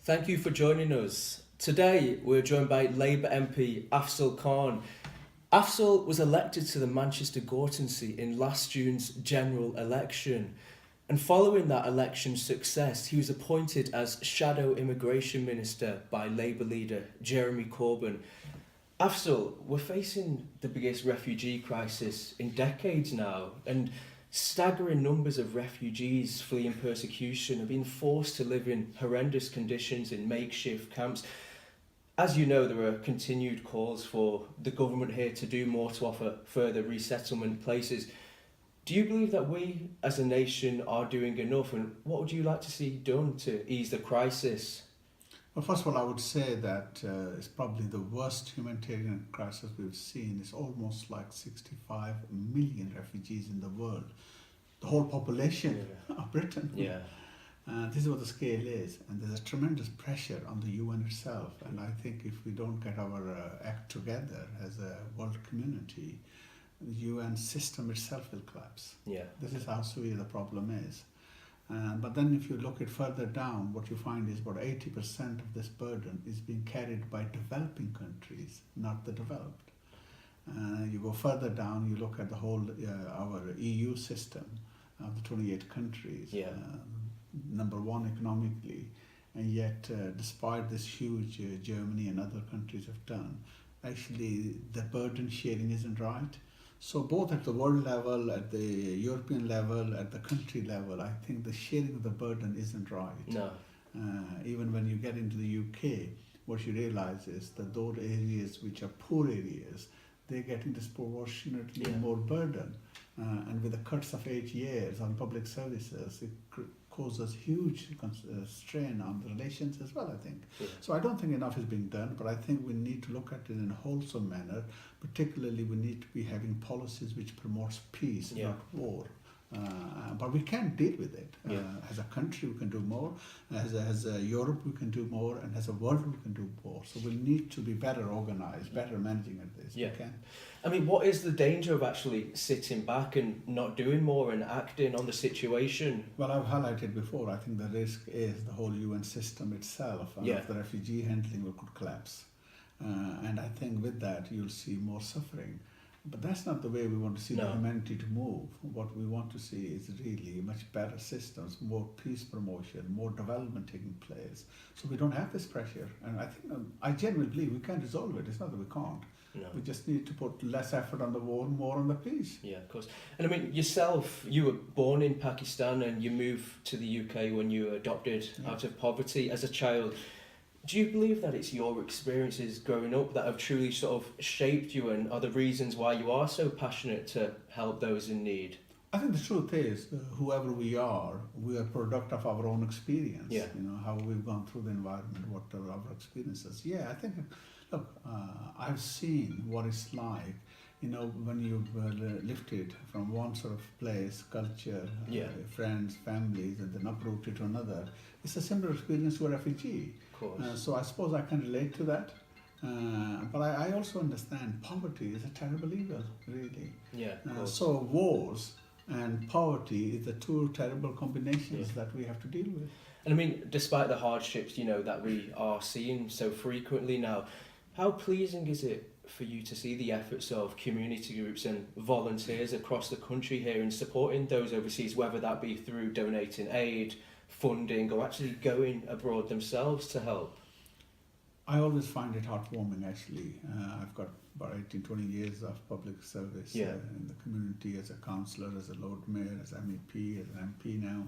Thank you for joining us. Today we're joined by Labour MP Afzal Khan. Afzal was elected to the Manchester Gortoncy in last June's general election, and following that election success he was appointed as Shadow Immigration Minister by Labour leader Jeremy Corbyn. Afzal, we're facing the biggest refugee crisis in decades now, and staggering numbers of refugees fleeing persecution are being forced to live in horrendous conditions in makeshift camps. As you know, there are continued calls for the government here to do more to offer further resettlement places. Do you believe that we as a nation are doing enough, and what would you like to see done to ease the crisis? Well, first of all, I would say that it's probably the worst humanitarian crisis we've seen. It's almost like 65 million refugees in the world, the whole population of Britain. Yeah. This is what the scale is, and there's a tremendous pressure on the UN itself. And I think if we don't get our act together as a world community, the UN system itself will collapse. Yeah. This is how severe the problem is. But then if you look it further down, what you find is about 80% of this burden is being carried by developing countries, not the developed. You go further down, you look at the whole, our EU system of the 28 countries, number one economically, and yet despite this huge Germany and other countries have done, actually the burden sharing isn't right. So both at the world level, at the European level, at the country level, I think the sharing of the burden isn't right. No. Even when you get into the UK, what you realize is that those areas which are poor areas, they're getting disproportionately more burden. And with the cuts of 8 years on public services, it causes huge strain on the relations as well, I think. Yeah. So I don't think enough is being done, but I think we need to look at it in a wholesome manner. Particularly, we need to be having policies which promotes peace, not war. But we can deal with it. As a country, we can do more. As a Europe, we can do more. And as a world, we can do more. So we need to be better organized, better managing at this. Yeah. We can. I mean, what is the danger of actually sitting back and not doing more and acting on the situation? Well, I've highlighted before, I think the risk is the whole UN system itself. The refugee handling could collapse. And I think with that, you'll see more suffering. But that's not the way we want to see the humanity to move. What we want to see is really much better systems, more peace promotion, more development taking place. So we don't have this pressure. And I think, I genuinely believe we can resolve it. It's not that we can't. No. We just need to put less effort on the war, more on the peace. Yeah, of course. And I mean, yourself, you were born in Pakistan and you moved to the UK when you were adopted out of poverty as a child. Do you believe that it's your experiences growing up that have truly sort of shaped you and are the reasons why you are so passionate to help those in need? I think the truth is, whoever we are a product of our own experience. Yeah. You know, how we've gone through the environment, what are our experiences. Yeah, I think, look, I've seen what it's like, you know, when you've lifted from one sort of place, culture, friends, families, and then uprooted to another. It's a similar experience to a refugee. So I suppose I can relate to that. But I also understand poverty is a terrible evil, really. Yeah. So wars and poverty is the two terrible combinations that we have to deal with. And I mean, despite the hardships, you know, that we are seeing so frequently now, how pleasing is it for you to see the efforts of community groups and volunteers across the country here in supporting those overseas, whether that be through donating aid, funding, or actually going abroad themselves to help? I always find it heartwarming, actually. I've got about 20 years of public service in the community as a councillor, as a Lord Mayor, as MEP, as an MP now.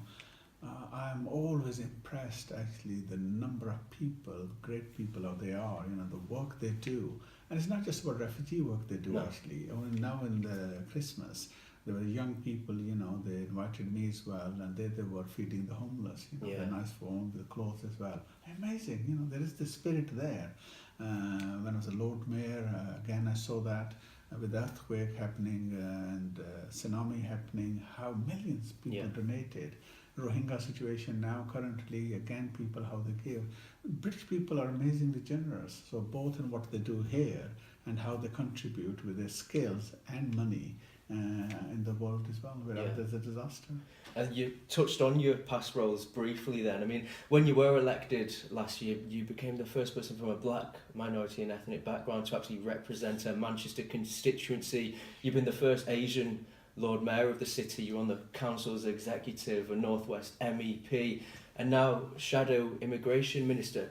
I'm always impressed, actually, the number of people, great people how they are, you know, the work they do. And it's not just about refugee work they do, actually. I mean, now in the Christmas, there were young people, you know, they invited me as well, and they were feeding the homeless, you know, the nice food, the clothes as well. Amazing, you know, there is the spirit there. When I was a Lord Mayor, again, I saw that with the earthquake happening and tsunami happening, how millions of people donated. Rohingya situation now, currently, again, people, how they give. British people are amazingly generous, so both in what they do here and how they contribute with their skills and money in the world as well, wherever there's a disaster. And you touched on your past roles briefly then. I mean, when you were elected last year, you became the first person from a black minority and ethnic background to actually represent a Manchester constituency. You've been the first Asian Lord Mayor of the city. You're on the council's executive, a North West MEP, and now Shadow Immigration Minister.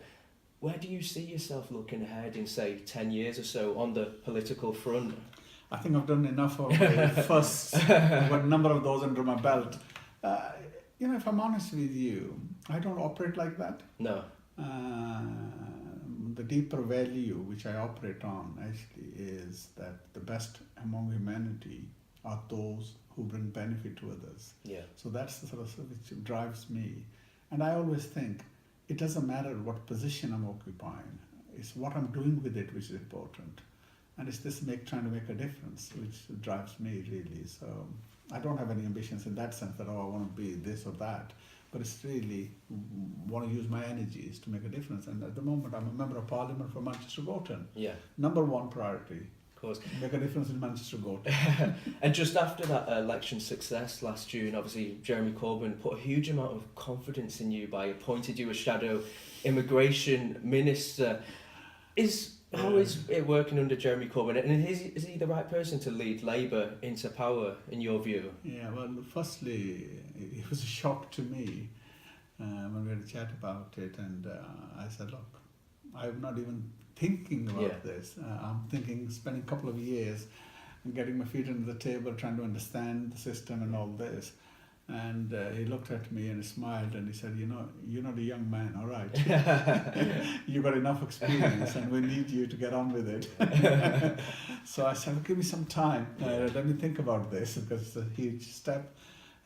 Where do you see yourself looking ahead in, say, 10 years or so on the political front? I think I've done enough of the first. I've got a number of those under my belt. If I'm honest with you, I don't operate like that. No. The deeper value which I operate on actually is that the best among humanity are those who bring benefit to others. Yeah. So that's the sort of stuff which drives me. And I always think it doesn't matter what position I'm occupying. It's what I'm doing with it which is important. And it's this trying to make a difference which drives me really. So I don't have any ambitions in that sense that, I want to be this or that. But it's really want to use my energies to make a difference. And at the moment, I'm a member of Parliament for Manchester Gorton. Yeah. Number one priority. Of course. Make a difference in Manchester Gorton. And just after that election success last June, obviously Jeremy Corbyn put a huge amount of confidence in you by appointing you as Shadow Immigration Minister. How is it working under Jeremy Corbyn? And is he the right person to lead Labour into power, in your view? Yeah, well, firstly, it was a shock to me when we had a chat about it. And I said, look, I'm not even thinking about this. I'm thinking spending a couple of years and getting my feet under the table, trying to understand the system and all this. And he looked at me and smiled and he said, you're not a young man, all right. You've got enough experience and we need you to get on with it. So I said, well, give me some time. Let me think about this because it's a huge step.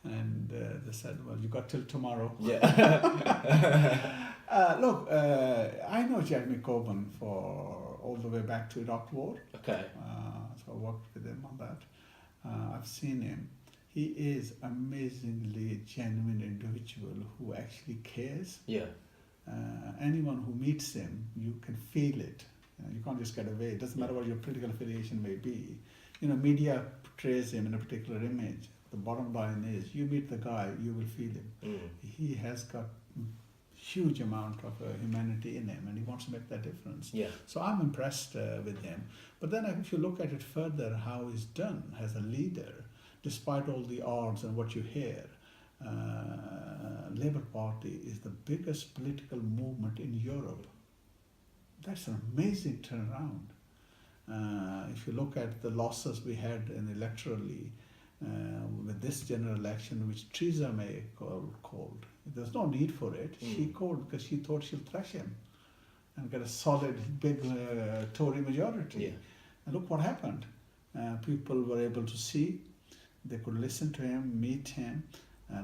And they said, well, you got till tomorrow. Yeah. Look, I know Jeremy Corbyn for all the way back to Iraq War. Okay. So I worked with him on that. I've seen him. He is amazingly genuine individual who actually cares. Yeah. Anyone who meets him, you can feel it. You can't just get away. It doesn't matter what your political affiliation may be. Media portrays him in a particular image. The bottom line is, you meet the guy, you will feel him. He has got huge amount of humanity in him and he wants to make that difference. Yeah. So I'm impressed with him. But then if you look at it further, how he's done as a leader, despite all the odds and what you hear, Labour Party is the biggest political movement in Europe. That's an amazing turnaround. If you look at the losses we had electorally with this general election, which Theresa May called, there's no need for it. She called because she thought she'll thrash him and get a solid, big Tory majority. Yeah. And look what happened. People were able to see. They could listen to him, meet him,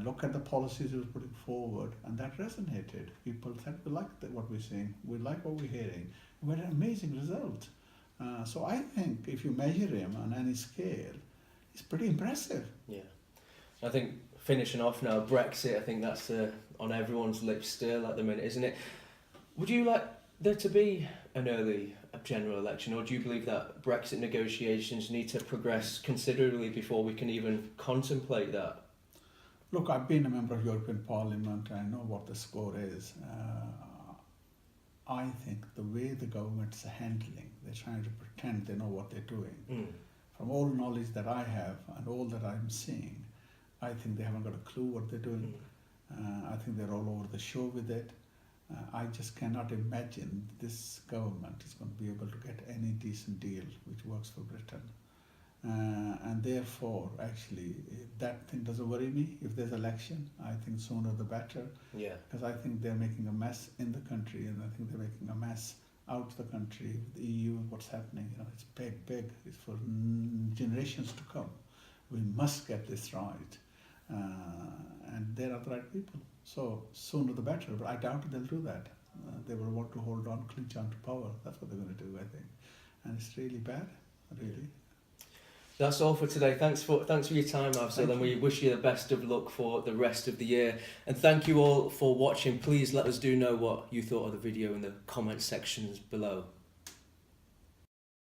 look at the policies he was putting forward, and that resonated. People said, we like what we're seeing, we like what we're hearing. We had an amazing result. So I think if you measure him on any scale, it's pretty impressive. Yeah. I think finishing off now, Brexit, I think that's on everyone's lips still at the minute, isn't it? Would you like there to be an early general election, or do you believe that Brexit negotiations need to progress considerably before we can even contemplate that? Look, I've been a member of European Parliament. I know what the score is. I think the way the government's handling, they're trying to pretend they know what they're doing. From all knowledge that I have and all that I'm seeing, I think they haven't got a clue what they're doing. I think they're all over the show with it. I just cannot imagine this government is going to be able to get any decent deal which works for Britain. And therefore, actually, that thing doesn't worry me. If there's election, I think sooner the better. Yeah. Because I think they're making a mess in the country, and I think they're making a mess out of the country with the EU and what's happening. It's big. It's for generations to come. We must get this right. And they're not the right people. So sooner the better, but I doubt they'll do that. They will want to hold on, clinch on to power. That's what they're going to do, I think. And it's really bad, really. That's all for today. Thanks for your time, Afzal, and we wish you the best of luck for the rest of the year. And thank you all for watching. Please let us know what you thought of the video in the comment sections below.